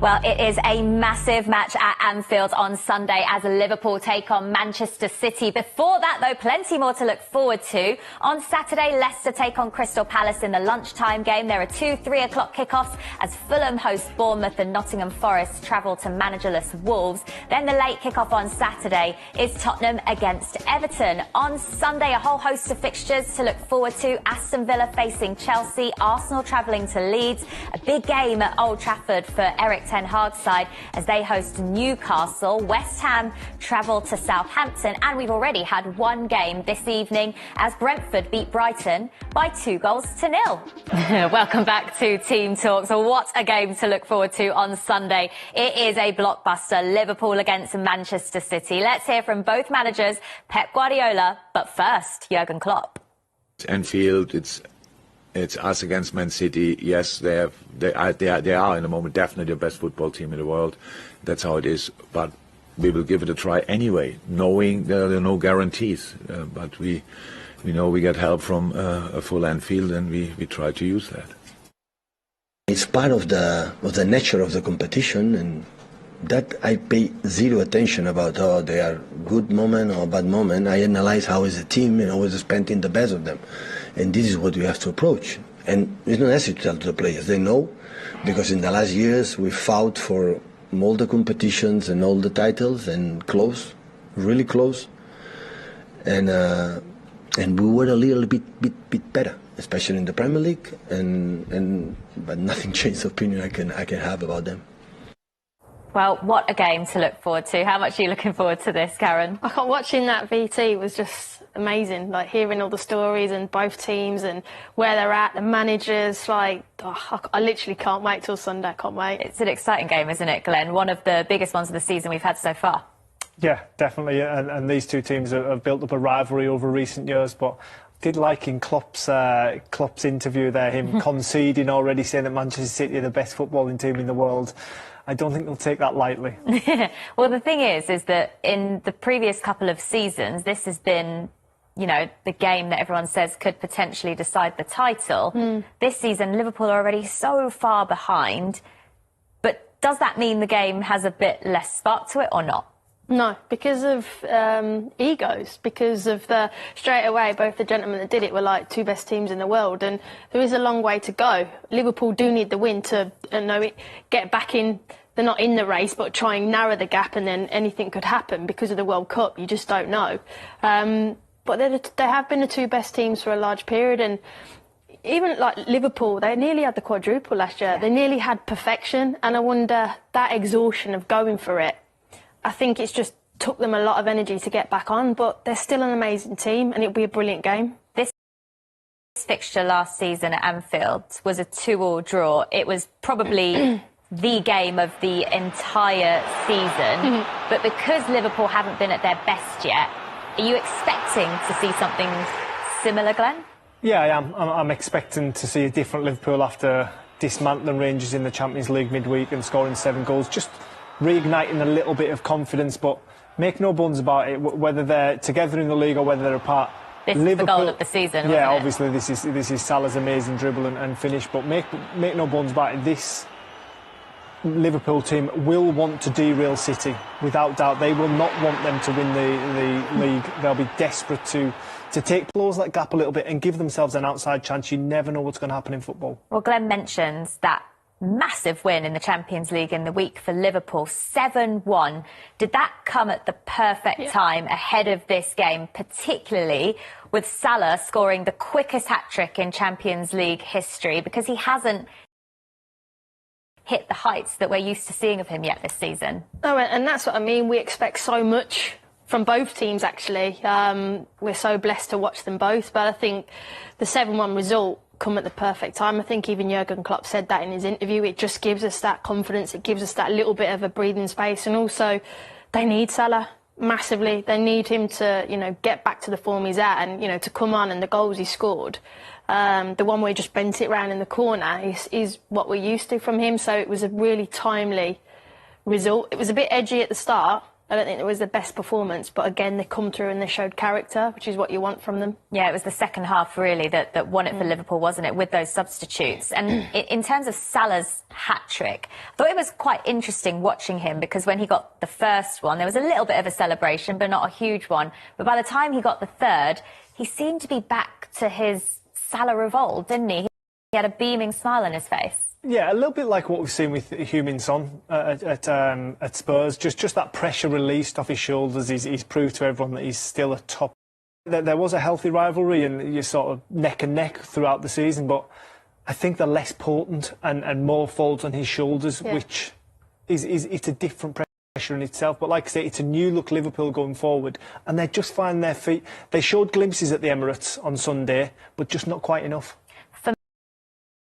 Well, it is a massive match at Anfield on Sunday as Liverpool take on Manchester City. Before that, though, plenty more to look forward to. On Saturday, Leicester take on Crystal Palace in the lunchtime game. There are 2 3 o'clock kickoffs as Fulham host Bournemouth and Nottingham Forest travel to managerless Wolves. Then the late kickoff on Saturday is Tottenham against Everton. On Sunday, a whole host of fixtures to look forward to. Aston Villa facing Chelsea, Arsenal travelling to Leeds. A big game at Old Trafford for Eric Ten Hag's side as they host Newcastle. West Ham travel to Southampton, and we've already had one game this evening as Brentford beat Brighton by 2-0. Welcome back to Team Talk. So what a game to look forward to on Sunday. It is a blockbuster, Liverpool against Manchester City. Let's hear from both managers, Pep Guardiola, but first, Jurgen Klopp. Anfield, it's us against Man City. Yes, they are in the moment definitely the best football team in the world. That's how it is. But we will give it a try anyway, knowing there are no guarantees. But we know we get help from a full Anfield, and we try to use that. It's part of the nature of the competition, and that I pay zero attention about they are good moment or bad moment. I analyze how is the team and always spending the best of them. And this is what we have to approach. And it's not necessary to tell to the players. They know, because in the last years we fought for all the competitions and all the titles, and close, really close. And we were a little bit better, especially in the Premier League. But nothing changed the opinion I can have about them. Well, what a game to look forward to. How much are you looking forward to this, Karen? Watching that VT was just amazing, like hearing all the stories and both teams and where they're at, the managers, I literally can't wait till Sunday, I can't wait. It's an exciting game, isn't it, Glenn? One of the biggest ones of the season we've had so far. Yeah, definitely, and these two teams have built up a rivalry over recent years, but did like in Klopp's interview there, him conceding already, saying that Manchester City are the best footballing team in the world. I don't think they'll take that lightly. Well, the thing is that in the previous couple of seasons, this has been, the game that everyone says could potentially decide the title. This season, Liverpool are already so far behind. But does that mean the game has a bit less spark to it or not? No, because of egos, because of straight away, both the gentlemen that did it were like two best teams in the world, and there is a long way to go. Liverpool do need the win to get back in. They're not in the race, but try and narrow the gap, and then anything could happen because of the World Cup. You just don't know. But they have been the two best teams for a large period, and even like Liverpool, they nearly had the quadruple last year. Yeah. They nearly had perfection, and I wonder that exhaustion of going for it. I think it's just took them a lot of energy to get back on, but they're still an amazing team, and it'll be a brilliant game. This fixture last season at Anfield was a 2-2 draw. It was probably the game of the entire season, but because Liverpool haven't been at their best yet, are you expecting to see something similar, Glenn? Yeah, I am. I'm expecting to see a different Liverpool after dismantling Rangers in the Champions League midweek and scoring 7 goals. Just reigniting a little bit of confidence, but make no bones about it, whether they're together in the league or whether they're apart. This is the goal of the season, yeah, obviously this is Salah's amazing dribble and finish, but make no bones about it, this Liverpool team will want to derail City, without doubt. They will not want them to win the league. They'll be desperate to close that gap a little bit and give themselves an outside chance. You never know what's going to happen in football. Well, Glenn mentions that massive win in the Champions League in the week for Liverpool, 7-1. Did that come at the perfect time ahead of this game, particularly with Salah scoring the quickest hat-trick in Champions League history, because he hasn't hit the heights that we're used to seeing of him yet this season? Oh, and that's what I mean. We expect so much from both teams, actually. We're so blessed to watch them both, but I think the 7-1 result come at the perfect time. I think even Jurgen Klopp said that in his interview. It just gives us that confidence. It gives us that little bit of a breathing space. And also, they need Salah massively. They need him to, get back to the form he's at and, to come on, and the goals he scored. The one where he just bent it round in the corner is what we're used to from him. So it was a really timely result. It was a bit edgy at the start, I don't think it was the best performance, but again, they come through and they showed character, which is what you want from them. Yeah, it was the second half, really, that won it for Liverpool, wasn't it, with those substitutes? And in terms of Salah's hat-trick, I thought it was quite interesting watching him, because when he got the first one, there was a little bit of a celebration, but not a huge one. But by the time he got the third, he seemed to be back to his Salah revolt, didn't he? He had a beaming smile on his face. Yeah, a little bit like what we've seen with Heung-min Son at Spurs. Just that pressure released off his shoulders. He's proved to everyone that he's still a top. There was a healthy rivalry, and you're sort of neck and neck throughout the season. But I think they're less potent and more falls on his shoulders, which it's a different pressure in itself. But like I say, it's a new look Liverpool going forward, and they're just finding their feet. They showed glimpses at the Emirates on Sunday, but just not quite enough.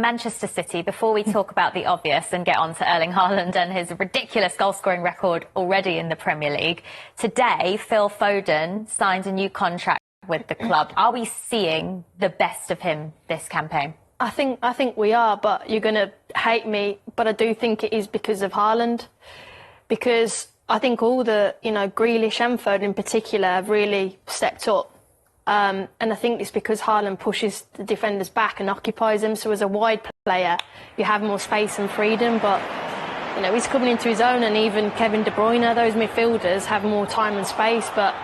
Manchester City, before we talk about the obvious and get on to Erling Haaland and his ridiculous goal-scoring record already in the Premier League, today Phil Foden signed a new contract with the club. Are we seeing the best of him this campaign? I think we are, but you're going to hate me, but I do think it is because of Haaland. Because I think all the, Grealish and Foden in particular have really stepped up. And I think it's because Haaland pushes the defenders back and occupies them. So as a wide player, you have more space and freedom. But, he's coming into his own, and even Kevin De Bruyne, those midfielders have more time and space. But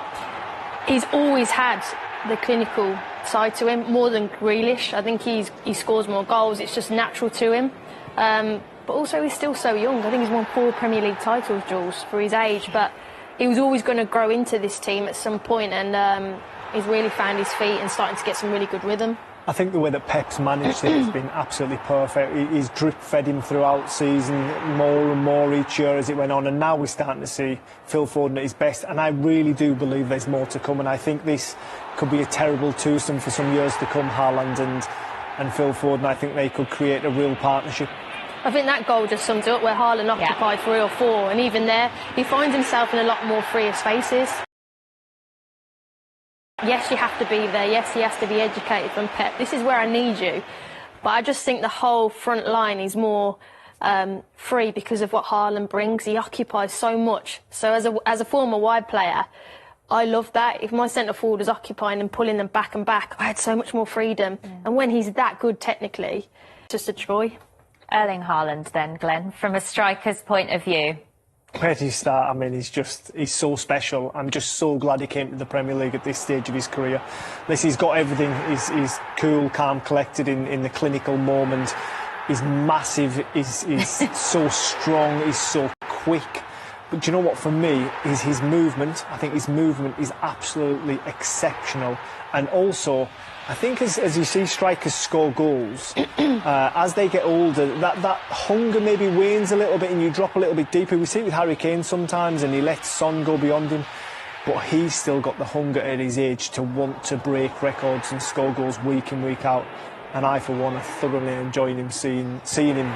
he's always had the clinical side to him, more than Grealish. I think he scores more goals. It's just natural to him. But also he's still so young. I think he's won 4 Premier League titles, Jules, for his age. But he was always going to grow into this team at some point, and he's really found his feet and starting to get some really good rhythm. I think the way that Pep's managed it has been absolutely perfect. He's drip-fed him throughout season, more and more each year as it went on, and now we're starting to see Phil Foden at his best, and I really do believe there's more to come, and I think this could be a terrible twosome for some years to come, Haaland and Phil Foden. I think they could create a real partnership. I think that goal just sums it up, where Haaland occupied 3 or 4, and even there, he finds himself in a lot more freer spaces. Yes, you have to be there. Yes, he has to be educated from Pep. This is where I need you. But I just think the whole front line is more free because of what Haaland brings. He occupies so much. So as a former wide player, I love that. If my centre forward was occupying and pulling them back and back, I had so much more freedom. And when he's that good technically, it's just a joy. Erling Haaland then, Glenn, from a striker's point of view. Where did he start? I mean, he's so special. I'm just so glad he came to the Premier League at this stage of his career. He's got everything. He's cool, calm, collected in the clinical moment. He's massive. He's so strong. He's so quick. But do you know what? For me, is his movement. I think his movement is absolutely exceptional. And also, I think as you see strikers score goals, as they get older, that hunger maybe wanes a little bit and you drop a little bit deeper. We see it with Harry Kane sometimes, and he lets Son go beyond him. But he's still got the hunger at his age to want to break records and score goals week in, week out. And I, for one, are thoroughly enjoying him, seeing him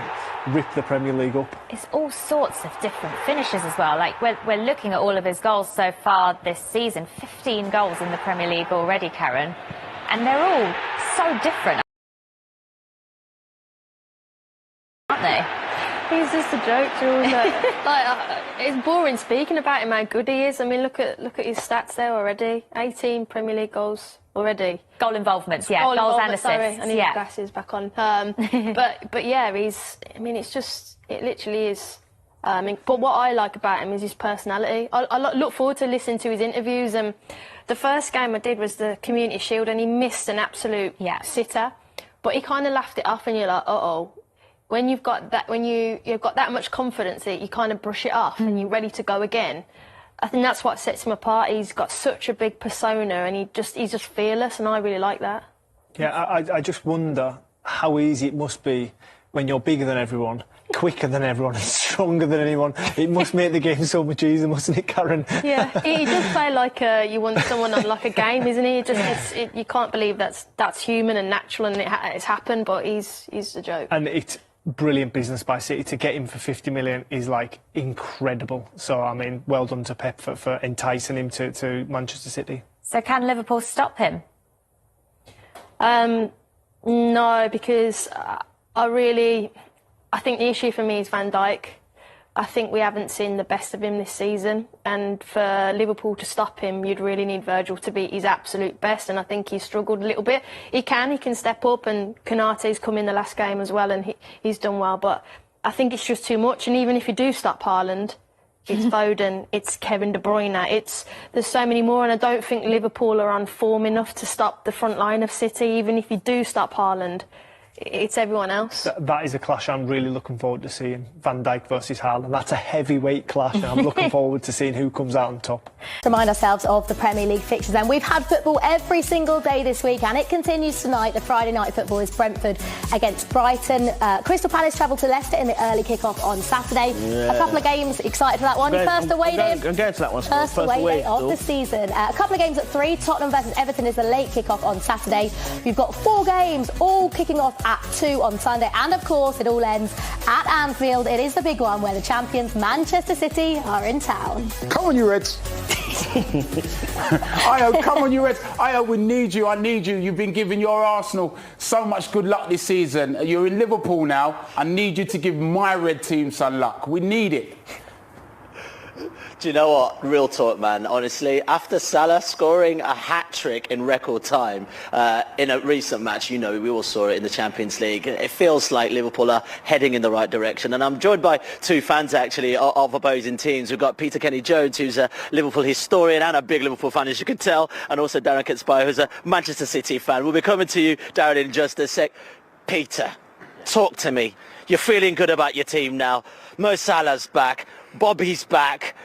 rip the Premier League up. It's all sorts of different finishes as well. Like, we're looking at all of his goals so far this season. 15 goals in the Premier League already, Karen. And they're all so different, aren't they? He's just a joke, Jules. It's boring speaking about him, how good he is. I mean, look at his stats there already. 18 Premier League goals already. Goal involvements, yeah. Goals and assists. Sorry, I need my glasses back on. But yeah, it literally is. But what I like about him is his personality. I look forward to listening to his interviews. The first game I did was the Community Shield, and he missed an absolute sitter. But he kind of laughed it off, and you're like, uh-oh. When you've got that much confidence that you kind of brush it off and you're ready to go again, I think that's what sets him apart. He's got such a big persona, and he's just fearless, and I really like that. Yeah, I just wonder how easy it must be when you're bigger than everyone, quicker than everyone, and stronger than anyone. It must make the game so much easier, mustn't it, Karen? Yeah, he does play like you want someone on like a game, isn't he? You can't believe that's human and natural, and it's happened, but he's a joke. And it's brilliant business by City. To get him for 50 million is like incredible. So, I mean, well done to Pep for enticing him to Manchester City. So can Liverpool stop him? No, because I think the issue for me is Van Dijk. I think we haven't seen the best of him this season, and for Liverpool to stop him, you'd really need Virgil to be his absolute best, and I think he's struggled a little bit. He can step up, and Konate's come in the last game as well, and he's done well, but I think it's just too much. And even if you do stop Haaland, it's Foden, it's Kevin De Bruyne, there's so many more, and I don't think Liverpool are on form enough to stop the front line of City. Even if you do stop Haaland, it's everyone else. That is a clash I'm really looking forward to seeing. Van Dijk versus Haaland. That's a heavyweight clash, and I'm looking forward to seeing who comes out on top. Remind ourselves of the Premier League fixtures, and we've had football every single day this week, and it continues tonight. The Friday night football is Brentford against Brighton. Crystal Palace travel to Leicester in the early kick-off on Saturday. Yeah. A couple of games, excited for that one. First away day. I'm going to that one. First away day of the season. A couple of games at 3. Tottenham versus Everton is the late kick-off on Saturday. We've got 4 games, all kicking off at 2 on Sunday, and of course it all ends at Anfield. It is the big one where the champions Manchester City are in town. Come on, you Reds. Ayo, come on, you Reds. Ayo, we need you. I need you. You've been giving your Arsenal so much good luck this season. You're in Liverpool now. I need you to give my red team some luck. We need it. Do you know what? Real talk, man. Honestly, after Salah scoring a hat-trick in record time in a recent match, you know, we all saw it in the Champions League, it feels like Liverpool are heading in the right direction. And I'm joined by 2 fans, actually, of opposing teams. We've got Peter Kenny-Jones, who's a Liverpool historian and a big Liverpool fan, as you can tell, and also Darren Kitspire, who's a Manchester City fan. We'll be coming to you, Darren, in just a sec. Peter, talk to me. You're feeling good about your team now. Mo Salah's back. Bobby's back.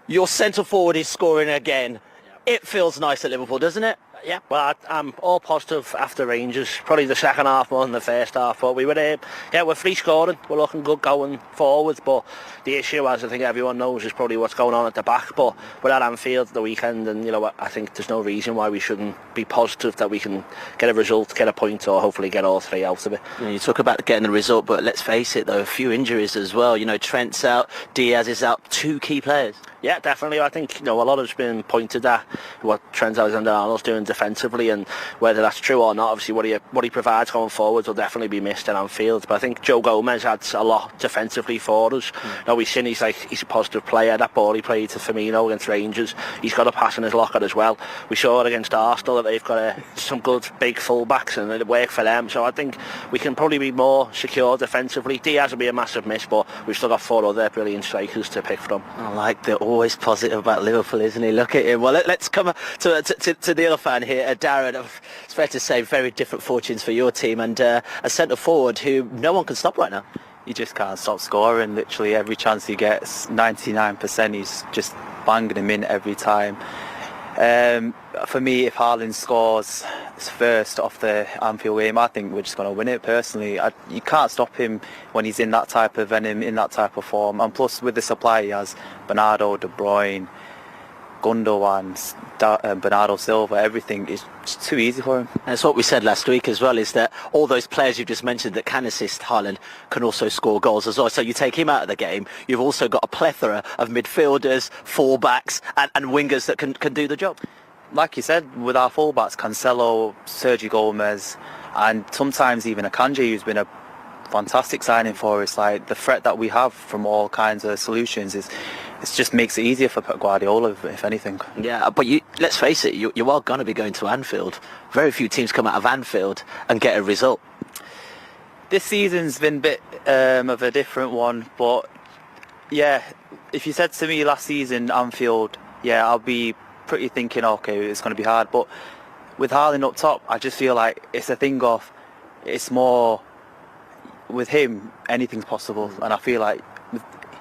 Your centre forward is scoring again. It feels nice at Liverpool, doesn't it? Yeah, well, I'm all positive after Rangers. Probably the second half more than the first half. But we were, we're free scoring. We're looking good going forwards. But the issue, as I think everyone knows, is probably what's going on at the back. But we're at Anfield the weekend, and you know, I think there's no reason why we shouldn't be positive that we can get a result, get a point, or hopefully get all 3 out of it. You talk about getting the result, but let's face it, though, a few injuries as well. You know, Trent's out, Diaz is out, 2 key players. Yeah, definitely. I think, you know, a lot has been pointed at what Trent Alexander-Arnold's doing defensively, and whether that's true or not, obviously what he provides going forward will definitely be missed in Anfield. But I think Joe Gomez adds a lot defensively for us. You know, we've seen he's a positive player. That ball he played to Firmino against Rangers, he's got a pass in his locker as well. We saw it against Arsenal that they've got some good big full-backs, and it worked for them. So I think we can probably be more secure defensively. Diaz will be a massive miss, but we've still got 4 other brilliant strikers to pick from. I like the always positive about Liverpool, isn't he? Look at him. Well, let's come to the other fan here, Darren. It's fair to say very different fortunes for your team, and a centre forward who no one can stop right now. He just can't stop scoring. Literally every chance he gets, 99%, he's just banging him in every time. For me, if Haaland scores first off the Anfield game, I think we're just going to win it personally. You can't stop him when he's in that type of venom, in that type of form. And plus, with the supply he has, Bernardo, De Bruyne, Gundogan, Bernardo Silva, everything is just too easy for him. That's what we said last week as well, is that all those players you've just mentioned that can assist Haaland can also score goals as well. So you take him out of the game, you've also got a plethora of midfielders, full-backs and wingers that can do the job. Like you said, with our full-backs, Cancelo, Sergio Gomez, and sometimes even Akanji, who's been a fantastic signing for us. Like, the threat that we have from all kinds of solutions it just makes it easier for Guardiola, if anything. Yeah, but let's face it, you are going to be going to Anfield. Very few teams come out of Anfield and get a result. This season's been a bit of a different one, but yeah, if you said to me last season, Anfield, yeah, I'll be pretty thinking, okay, it's going to be hard. But with Haaland up top, I just feel like it's a thing of, it's more, with him, anything's possible. And I feel like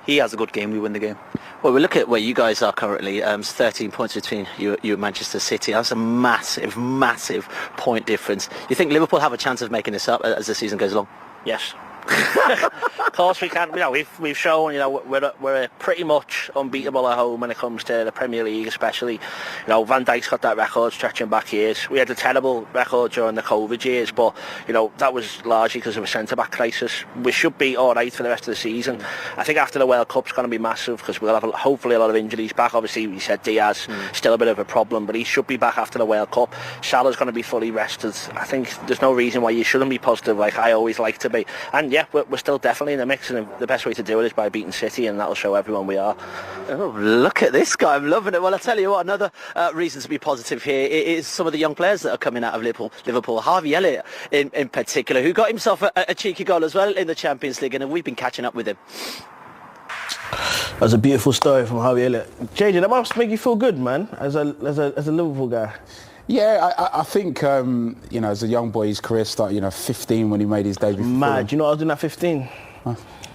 he has a good game, we win the game. Well, we look at where you guys are currently. It's 13 points between you and Manchester City. That's a massive, massive point difference. You think Liverpool have a chance of making this up as the season goes along? Yes. Of course we can. You know, we've shown, you know, we're pretty much unbeatable at home when it comes to the Premier League, especially. You know, Van Dijk's got that record stretching back years. We had a terrible record during the COVID years, but you know, that was largely because of a centre-back crisis. We should be all right for the rest of the season. I think after the World Cup's going to be massive because we'll have hopefully a lot of injuries back. Obviously, we said Diaz still a bit of a problem, but he should be back after the World Cup. Salah's going to be fully rested. I think there's no reason why you shouldn't be positive, like I always like to be. And yeah, we're still definitely in the mix, and the best way to do it is by beating City, and that'll show everyone we are. Oh, look at this guy, I'm loving it. Well, I tell you what, another reason to be positive here is some of the young players that are coming out of Liverpool. Harvey Elliott in particular, who got himself a cheeky goal as well in the Champions League, and we've been catching up with him. That's a beautiful story from Harvey Elliott. JJ, that must make you feel good, man, as a Liverpool guy. Yeah, I think, as a young boy, his career started, 15 when he made his debut. Mad. You know what I was doing at 15?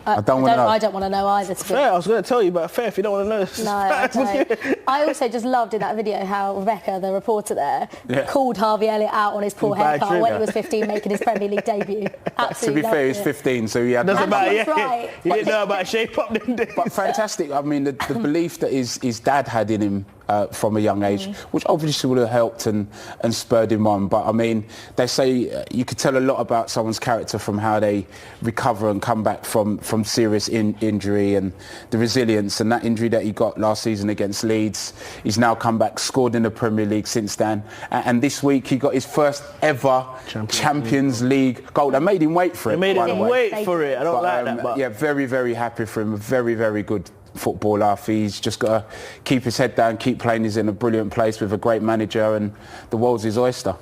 I don't want to know. I don't want to know either. Fair, I was going to tell you, but fair if you don't want to know. No, I don't. I also just loved in that video how Rebecca, the reporter there, called Harvey Elliott out on his poor haircut when he was 15 making his Premier League debut. Absolutely. To be fair, he was 15, so he had... Doesn't matter, yeah. Right. He didn't know about shape up them days. But fantastic. I mean, the belief that his dad had in him from a young age, which obviously would have helped and spurred him on. But I mean, they say you could tell a lot about someone's character from how they recover and come back from serious injury, and the resilience. And that injury that he got last season against Leeds, he's now come back, scored in the Premier League since then. And this week he got his first ever Champions League goal. They made him wait for it. They made him wait for it. I don't like that. But yeah, very, very happy for him. Very, very good footballer. He's just got to keep his head down, keep playing. He's in a brilliant place with a great manager, and the world's his oyster,